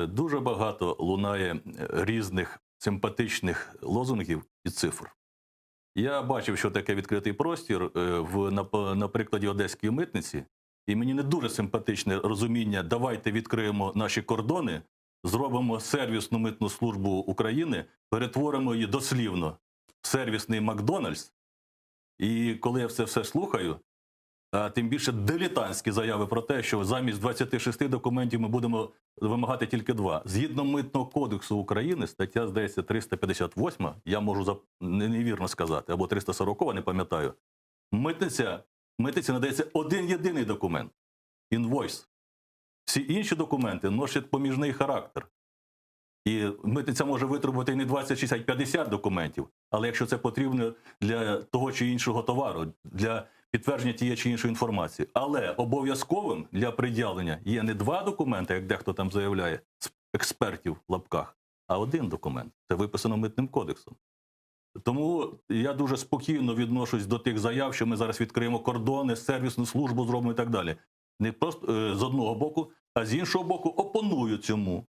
Дуже багато лунає різних симпатичних лозунгів і цифр. Я бачив, що таке відкритий простір на прикладі Одеської митниці, і мені не дуже симпатичне розуміння «давайте відкриємо наші кордони, зробимо сервісну митну службу України, перетворимо її дослівно в сервісний Макдональдс». І коли я це все слухаю, а тим більше дилетантські заяви про те, що замість 26 документів ми будемо вимагати тільки 2. Згідно Митного кодексу України, стаття, здається, 358, я можу невірно сказати, або 340, не пам'ятаю, митниці надається один єдиний документ – інвойс. Всі інші документи носять поміжний характер. І митниця може витребувати не 26, а й 50 документів, але якщо це потрібно для того чи іншого товару, для підтвердження тієї чи іншої інформації. Але обов'язковим для пред'явлення є не 2 документи, як дехто там заявляє, з експертів в лапках, а 1 документ. Це виписано Митним кодексом. Тому я дуже спокійно відношусь до тих заяв, що ми зараз відкриємо кордони, сервісну службу зробимо і так далі. Не просто з одного боку, а з іншого боку опоную цьому.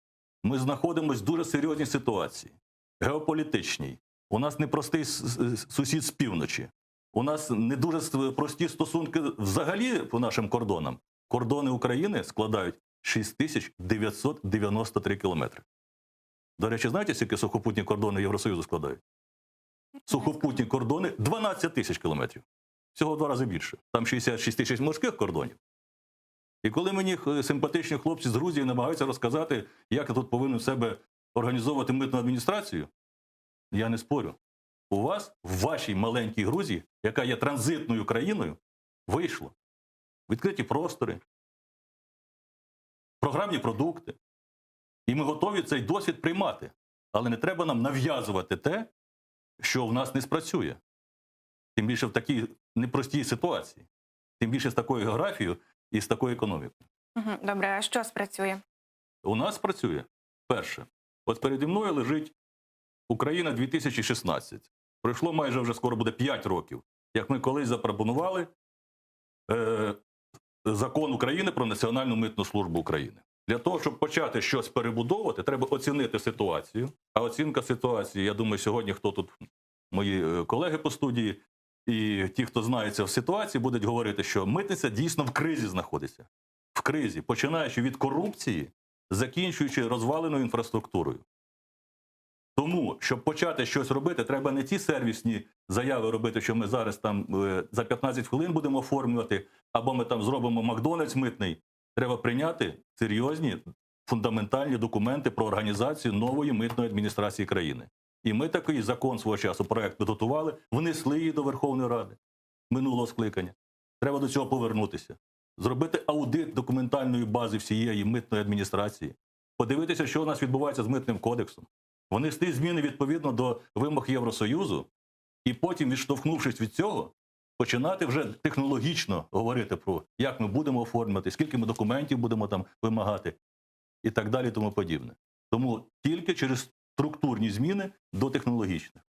Ми знаходимося в дуже серйозній ситуації, геополітичній. У нас непростий сусід з півночі. У нас не дуже прості стосунки взагалі по нашим кордонам. Кордони України складають 6993 кілометри. До речі, знаєте, скільки сухопутні кордони Євросоюзу складають? Сухопутні кордони 12 тисяч кілометрів. Всього в 2 рази більше. Там 66 тисяч морських кордонів. І коли мені симпатичні хлопці з Грузії намагаються розказати, як я тут повинен себе організовувати митну адміністрацію, я не спорю. У вас, в вашій маленькій Грузії, яка є транзитною країною, вийшло. Відкриті простори, програмні продукти. І ми готові цей досвід приймати. Але не треба нам нав'язувати те, що в нас не спрацює. Тим більше в такій непростій ситуації. Тим більше з такою географією і з такою економікою. Добре, а що спрацює? У нас працює, перше, от переді мною лежить Україна 2016. Пройшло майже вже скоро буде 5 років, як ми колись запропонували закон України про Національну митну службу України. Для того, щоб почати щось перебудовувати, треба оцінити ситуацію. А оцінка ситуації, я думаю, сьогодні, хто тут, мої колеги по студії, і ті, хто знається в ситуації, будуть говорити, що митниця дійсно в кризі знаходиться. В кризі, починаючи від корупції, закінчуючи розваленою інфраструктурою. Тому, щоб почати щось робити, треба не ті сервісні заяви робити, що ми зараз там за 15 хвилин будемо оформлювати, або ми там зробимо Макдональдс митний. Треба прийняти серйозні, фундаментальні документи про організацію нової митної адміністрації країни. І ми такий закон свого часу, проект підготували, внесли її до Верховної Ради минулого скликання. Треба до цього повернутися. Зробити аудит документальної бази всієї митної адміністрації. Подивитися, що у нас відбувається з Митним кодексом. Внести зміни відповідно до вимог Євросоюзу. І потім, відштовхнувшись від цього, починати вже технологічно говорити про, як ми будемо оформлювати, скільки ми документів будемо там вимагати і так далі, тому подібне. Тому тільки через структурні зміни до технологічних.